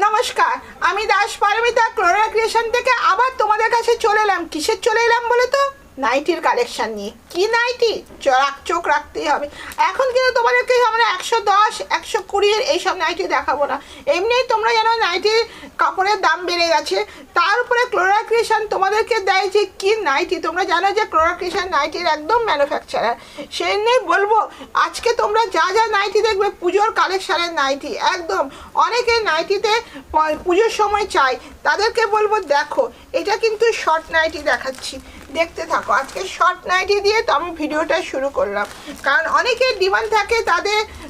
নমস্কার, আমি দাস পারমিতা ক্লোরা ক্রিয়েশন থেকে আবার তোমাদের কাছে চলে এলাম। কিসের চলে এলাম বলে তো? নাইটির কালেকশন নিয়ে। কি নাইটি? চোখ রাখতেই হবে। এখন কিন্তু তোমাদেরকে আমরা 110, 120 এইসব নাইটি দেখাবো না। এমনি তোমরা জানো নাইটির কাপড়ের দাম বেড়ে গেছে, তার উপরে ক্লোরা ক্রিয়েশন তোমাদেরকে দেয় যে কি নাইটি। তোমরা জানো যে ক্লোরা ক্রিয়েশন নাইটির একদম ম্যানুফ্যাকচারার। সেই নিয়ে বলবো আজকে তোমরা যা যা নাইটি দেখবে পুজোর কালেকশানের নাইটি একদম। অনেকে নাইটিতে পুজোর সময় চাই, তাদেরকে বলবো দেখো এটা কিন্তু শর্ট নাইটি দেখাচ্ছি, দেখতে থাকো। আজকে শর্ট নাইটি দিয়ে তো আমি ভিডিওটা শুরু করলাম, কারণ অনেকের ডিমান্ড থাকে,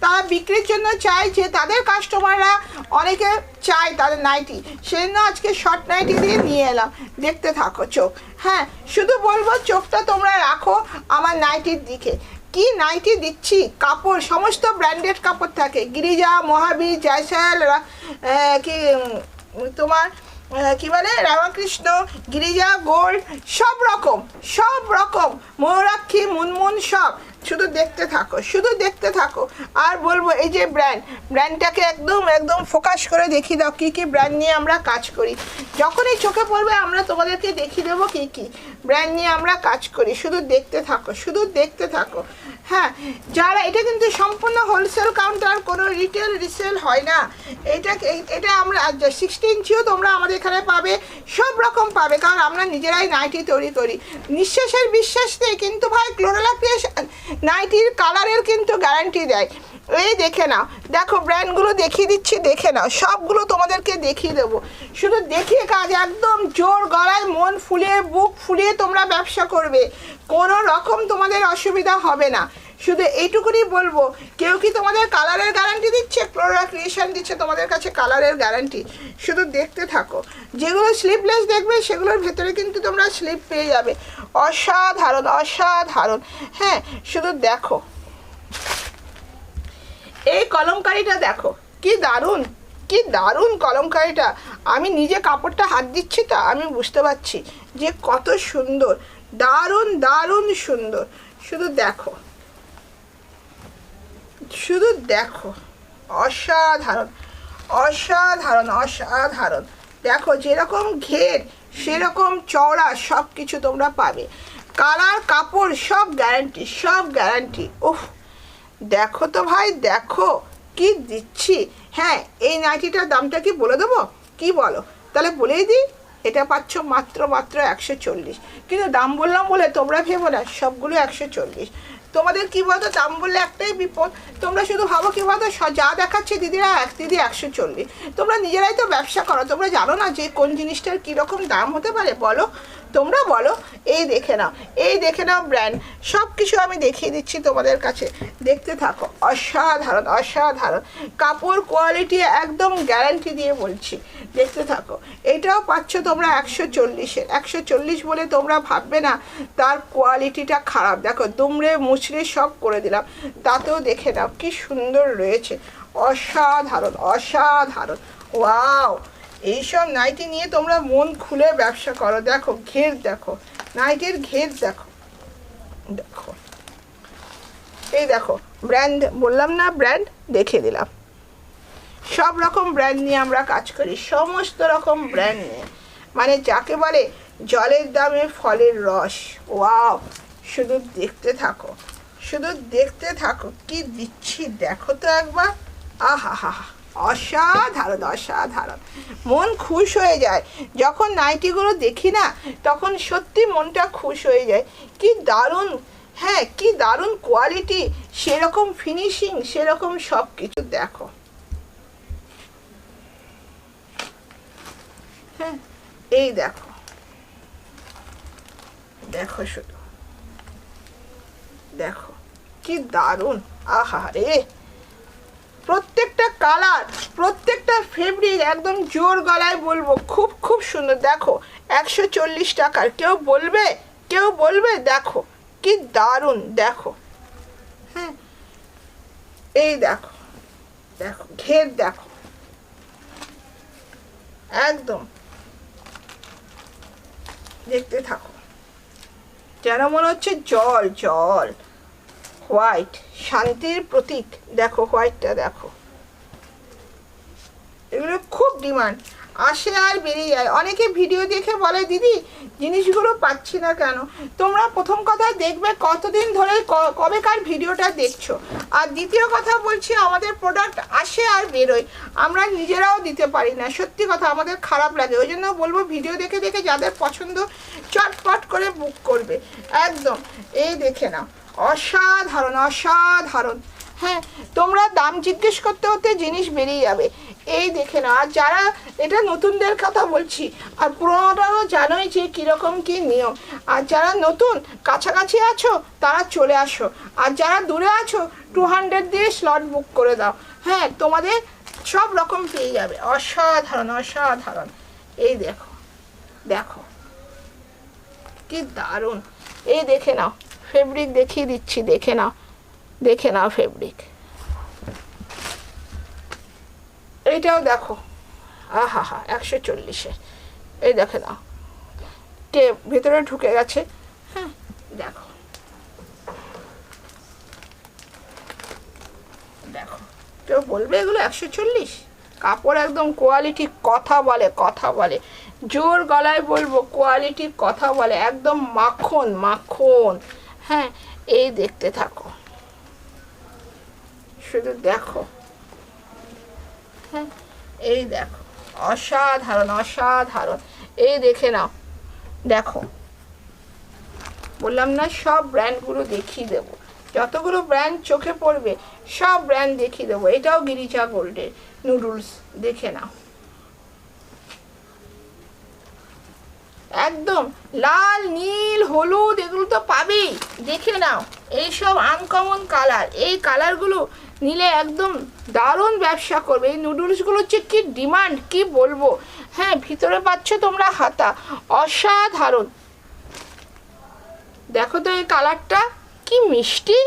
তারা বিক্রির জন্য চায়, যে তাদের কাস্টমাররা অনেকে চায় তাদের নাইটি, সেই জন্য আজকে শর্ট নাইটি দিয়ে নিয়ে এলাম। দেখতে থাকো চোখ। হ্যাঁ, শুধু বলবো চোখটা তোমরা রাখো আমার নাইটির দিকে। কি নাইটি দিচ্ছি, কাপড় সমস্ত ব্র্যান্ডেড কাপড় থাকে, গিরিজা, মহাবীর, জয়সাল, কি তোমার কি বলে রামকৃষ্ণ, গিরিজা, গোল্ড, সব রকম ময়ূরাক্ষী, মুনমুন, সব। শুধু দেখতে থাকো, শুধু দেখতে থাকো। আর বলবো এই যে ব্র্যান্ডটাকে একদম ফোকাস করে দেখিয়ে দাও কী কী ব্র্যান্ড নিয়ে আমরা কাজ করি। যখনই চোখে পড়বে আমরা তোমাদেরকে দেখিয়ে দেবো কী কী ব্র্যান্ড নিয়ে আমরা কাজ করি। শুধু দেখতে থাকো, শুধু দেখতে থাকো। হ্যাঁ, যারা এটা কিন্তু সম্পূর্ণ হোলসেল কাউন্টার, কোনো রিসেল হয় না। এটা আমরা 60 ইঞ্চিও তোমরা আমাদের এখানে পাবে, সব রকম পাবে, কারণ আমরা নিজেরাই নাইটি তৈরি করি। নিঃশ্বাসের বিশ্বাস নেই, কিন্তু ভাই ক্লোরা ক্রিয়েশন নাইটির কালারের কিন্তু গ্যারান্টি দেয়। এই দেখে নাও, দেখো ব্র্যান্ডগুলো দেখিয়ে দিচ্ছি, দেখে নাও, সবগুলো তোমাদেরকে দেখিয়ে দেবো। শুধু দেখিয়ে কাজ, একদম জোর গলায় মন ফুলিয়ে বুক ফুলিয়ে তোমরা ব্যবসা করবে, কোনো রকম তোমাদের অসুবিধা হবে না। শুধু এইটুকুনি বলবো, কেউ কি তোমাদের কালারের গ্যারান্টি দিচ্ছে? ক্লোরা ক্রিয়েশন দিচ্ছে তোমাদের কাছে কালারের গ্যারান্টি। শুধু দেখতে থাকো। যেগুলো স্লিপলেস দেখবে সেগুলোর ভেতরে কিন্তু তোমরা স্লিপ পেয়ে যাবে। অসাধারণ। হ্যাঁ, শুধু দেখো এই কলমকারিটা, দেখো কি দারুণ কলমকারিটা। আমি নিজে কাপড়টা হাত দিচ্ছি তো আমি বুঝতে পারছি যে কত সুন্দর, দারুণ সুন্দর। শুধু দেখো অসাধারণ। দেখো যেরকম ঘের সেরকম চওড়া সব কিছু তোমরা পাবে। কালার, কাপড় সব গ্যারান্টি। উফ, দেখো তো ভাই, দেখো কি দিচ্ছি। হ্যাঁ, এই নাইটিটার দামটা কি বলে দেবো? কি বলো? তাহলে বলেই দিই। এটা পাচ্ছ মাত্র 140। কিন্তু দাম বললাম বলে তোমরা ভেবো না সবগুলো 140। তোমাদের কী বলতো, দাম বললে একটাই বিপদ, তোমরা শুধু ভাবো কী বলতো, যা দেখাচ্ছে দিদিরা দিদি 140। তোমরা নিজেরাই তো ব্যবসা করো, তোমরা জানো না যে কোন জিনিসটার কীরকম দাম হতে পারে? বলো, তোমরা বলো। এই দেখে নাও ব্র্যান্ড, সব কিছু আমি দেখিয়ে দিচ্ছি তোমাদের কাছে, দেখতে থাকো। অসাধারণ কাপড় কোয়ালিটি একদম গ্যারান্টি দিয়ে বলছি, দেখতে থাকো। এটাও পাচ্ছ তোমরা 140-এর। 140 বলে তোমরা ভাববে না তার কোয়ালিটিটা খারাপ। দেখো দুমড়ে মুচড়ে সব করে দিলাম, তাতেও দেখে নাও কি সুন্দর রয়েছে। অসাধারণ। ওয়াও, এইসব নাইটি নিয়ে তোমরা মন খুলে ব্যবসা করো। দেখো ঘের, দেখো নাইটির ঘের, দেখো এই দেখো ব্র্যান্ড, বললাম না ব্র্যান্ড, দেখিয়ে দিলাম। সব রকম ব্র্যান্ড নিয়ে আমরা কাজ করি, সমস্ত রকম ব্র্যান্ড নিয়ে, মানে যাকে বলে জলের দামে ফলের রস। ওয়াও, শুধু দেখতে থাকো কি দিচ্ছি, দেখো তো একবার। আহা, অসাধারণ। মন খুশ হয়ে যায় যখন নাইটিগুলো দেখি না, তখন সত্যি মনটা খুশ হয়ে যায়। কি দারুণ, হ্যাঁ কি দারুণ কোয়ালিটি, সেরকম ফিনিশিং, সেরকম সব কিছু। দেখো, হ্যাঁ এই দেখো শুধু দেখো কি দারুণ। আহা রে, প্রত্যেকটা কালার, প্রত্যেকটা ফেব্রিক একদম জোর গলায় বলবো খুব সুন্দর। দেখো 140 টাকার, কেউ বলবে দেখো কি দারুণ। দেখো, হ্যাঁ এই দেখো ঘের, দেখো একদম দেখতে থাকো, যেন মনে হচ্ছে জল। হোয়াইট, শান্তির প্রতীক। দেখো হোয়াইটটা, দেখো এগুলো খুব ডিমান্ড, আসে আর বেরিয়ে যায়। অনেকে ভিডিও দেখে বলে দিদি জিনিসগুলো পাচ্ছি না কেন। তোমরা প্রথম কথা দেখবে কতদিন ধরে কবেকার ভিডিওটা দেখছো, আর দ্বিতীয় কথা বলছি আমাদের প্রোডাক্ট আসে আর বেরোয়, আমরা নিজেরাও দিতে পারি না, সত্যি কথা আমাদের খারাপ লাগে। ওই জন্য বলবো ভিডিও দেখে দেখে যাদের পছন্দ চটপট করে বুক করবে একদম। এই দেখে নাও, অসাধারণ অসাধারণ। হ্যাঁ, তোমরা দাম জিজ্ঞেস করতে করতে জিনিস বেরিয়ে যাবে। এই দেখে নাও, আর যারা এটা নতুনদের কথা বলছি, আর পুরোনোটারও জানোই যে কীরকম কী নিয়ম। আর যারা নতুন কাছাকাছি আছো তারা চলে আসো, আর যারা দূরে আছো 200 দিয়ে স্লট বুক করে দাও। হ্যাঁ, তোমাদের সব রকম পেয়ে যাবে। অসাধারণ অসাধারণ। এই দেখো দেখো কি দারুণ। এই দেখে নাও, ফেব্রিক দেখিয়ে দিচ্ছি, দেখে নাও, দেখে নাও ফেব্রিক। এইটাও দেখো, আহা হা 140-এ। এই দেখে নাও, টেপ ভেতরে ঢুকে গেছে। হ্যাঁ দেখো দেখো, কেউ বলবে এগুলো 140? কাপড় একদম কোয়ালিটি কথা বলে, কথা বলে, জোর গলায় বলবো কোয়ালিটি কথা বলে, একদম মাখন মাখন। হ্যাঁ, এই দেখতে থাকো, শুধু দেখো। হ্যাঁ, এই দেখো, অসাধারণ অসাধারণ। এই দেখে নাও, দেখো, বললাম না সব ব্র্যান্ডগুলো দেখিয়ে দেবো, যতগুলো ব্র্যান্ড চোখে পড়বে সব ব্র্যান্ড দেখিয়ে দেবো। এটাও গিরিজা গোল্ডের নুডলস, দেখে নাও, একদম লাল নীল হলুদ এগুলো তো পাবেই। দেখে নাও, এইসব আনকমন কালার, এই কালারগুলো নিলে একদম দারুণ ব্যবসা করবে। এই নুডলসগুলো হচ্ছে কি ডিমান্ড, কি বলবো। হ্যাঁ, ভিতরে পাচ্ছ তোমরা হাতা, অসাধারণ। দেখো তো এই কালারটা কি মিষ্টি।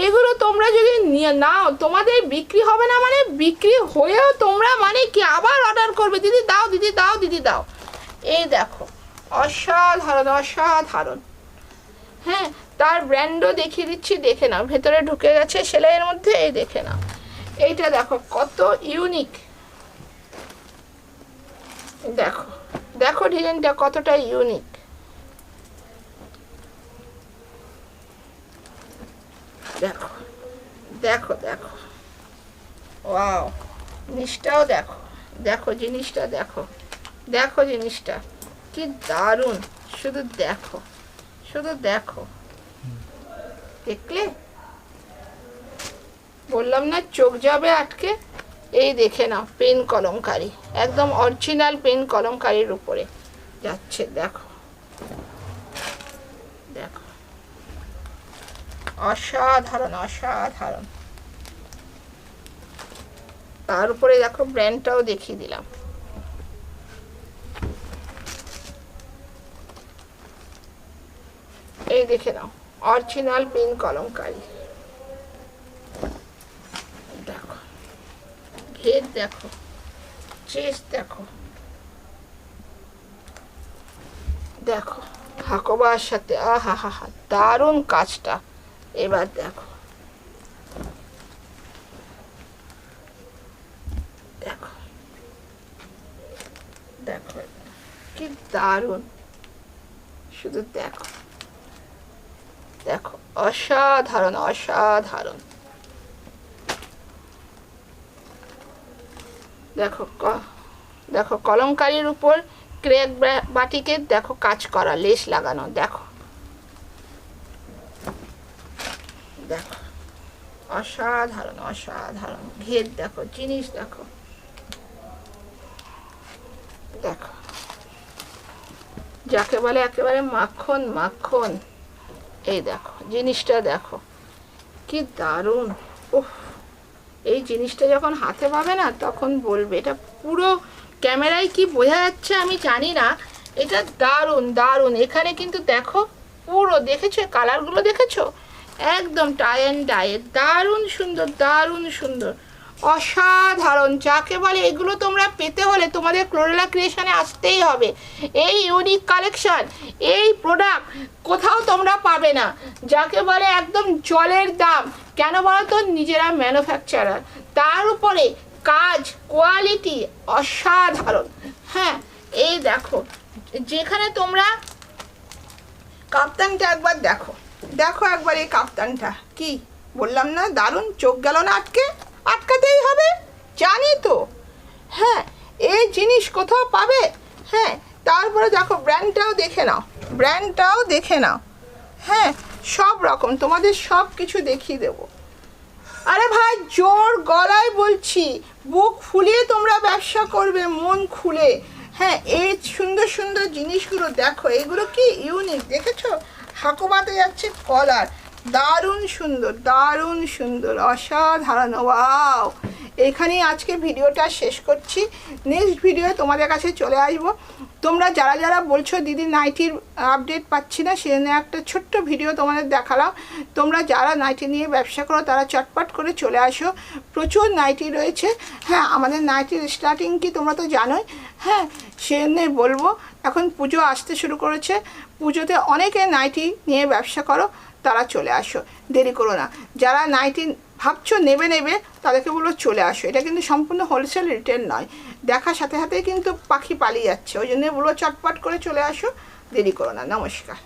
এগুলো তোমরা যদি নিয়ে নাও তোমাদের বিক্রি হবে না, মানে বিক্রি হয়েও তোমরা মানে কি আবার অর্ডার করবে, দিদি দাও দিদি দাও দিদি দাও। এই দেখো, অসাধারণ অসাধারণ। হ্যাঁ, তার ব্র্যান্ডও দেখিয়ে দিচ্ছি, দেখে নাও, ভেতরে ঢুকে গেছে সেলাইয়ের মধ্যে। এই দেখে নাও, এইটা দেখো কত ইউনিক। দেখো দেখো ডিজাইনটা কতটা ইউনিক। দেখো দেখো দেখো, ওয়াও, জিনিসটাও দেখো, দেখো জিনিসটা দেখো, দেখো জিনিসটা কি দারুণ। শুধু দেখো, শুধু দেখো, দেখলে বললাম না চোখ যাবে আটকে। এই দেখে নাও, পেন কলমকারি, একদম অরিজিনাল পেন কলমকারির উপরে যাচ্ছে। দেখো দেখো, অসাধারণ অসাধারণ। তার উপরে দেখো ব্র্যান্ডটাও দেখিয়ে দিলাম। এই দেখে নাও, অরিজিনাল পেন কলমকারি। দেখো ঘের, দেখো চেস্ট, দেখো দেখো হাকোবার সাথে, আহা হা হা, দারুণ কাজটা। এবার দেখো দেখো দেখো কি দারুণ, শুধু দেখো দেখো, অসাধারণ অসাধারণ। দেখো দেখো কলমকারির উপর ক্রেপ বাটিকে দেখো কাজ করা, লেস লাগানো। দেখো দেখো, অসাধারণ অসাধারণ। ঘের দেখো, জিনিস দেখো, দেখো যাকে বলে একেবারে মাখন মাখন। এই দেখো জিনিসটা দেখো কি দারুণ। উফ, এই জিনিসটা যখন হাতে পাবে না তখন বলবে। এটা পুরো ক্যামেরায় কি বোঝা যাচ্ছে আমি জানি না, এটা দারুণ দারুণ। এখানে কিন্তু দেখো পুরো, দেখেছো কালারগুলো, দেখেছো একদম টাই অ্যান্ড ডাই, দারুণ সুন্দর দারুণ সুন্দর, অসাধারণ। যাকে বলে এগুলো তোমরা পেতে হলে তোমাদের ক্লোরেলা ক্রিয়েশনে আসতেই হবে। এই ইউনিক কালেকশন, এই প্রোডাক্ট কোথাও তোমরা পাবে না। যাকে বলে একদম জলের দাম, কেন বলো তো, নিজেরা ম্যানুফ্যাকচারার, তার উপরে কাজ কোয়ালিটি অসাধারণ। হ্যাঁ, এই দেখো, যেখানে তোমরা কাপ্তানটা একবার দেখো, দেখো একবার এই কাপ্তানটা, কি বললাম না দারুণ? চোখ গেল না আটকাতেই হবে, জানি তো। হ্যাঁ, এই জিনিস কোথাও পাবে? হ্যাঁ, তারপরে দেখো ব্র্যান্ডটাও দেখে নাও, ব্র্যান্ডটাও দেখে নাও। হ্যাঁ, সব রকম তোমাদের সব কিছু দেখিয়ে দেবো। আরে ভাই, জোর গলায় বলছি, বুক ফুলিয়ে তোমরা ব্যবসা করবে, মন খুলে। হ্যাঁ, এই সুন্দর সুন্দর জিনিসগুলো দেখো, এগুলো কি ইউনিক, দেখেছো? হাঁকোবাতে যাচ্ছে কলার, দারুণ সুন্দর, দারুণ সুন্দর, অসাধারণ। ওয়াও! এখানেই আজকে ভিডিওটা শেষ করছি। নেক্সট ভিডিও তোমাদের কাছে চলে আসবো। তোমরা যারা যারা বলছো দিদি নাইটির আপডেট পাচ্ছি না, সেজন্য একটা ছোট্ট ভিডিও তোমাদের দেখালাম। তোমরা যারা নাইটি নিয়ে ব্যবসা করো তারা চটপট করে চলে আসো, প্রচুর নাইটি রয়েছে। হ্যাঁ, আমাদের নাইটির স্টার্টিং কি তোমরা তো জানোই। হ্যাঁ, সেজন্যে বলবো, এখন পুজো আসতে শুরু করেছে, পুজোতে অনেকে নাইটি নিয়ে ব্যবসা করো, তারা চলে আসো, দেরি করো না। যারা নাইটি ভাবছো নেবে তাদেরকে বলবো চলে আসো। এটা কিন্তু সম্পূর্ণ হোলসেল রিটেল নয়, দেখার সাথে সাথেই কিন্তু পাখি পালিয়ে যাচ্ছে, ওই জন্য বলবো চটপট করে চলে আসো, দেরি করো না। নমস্কার।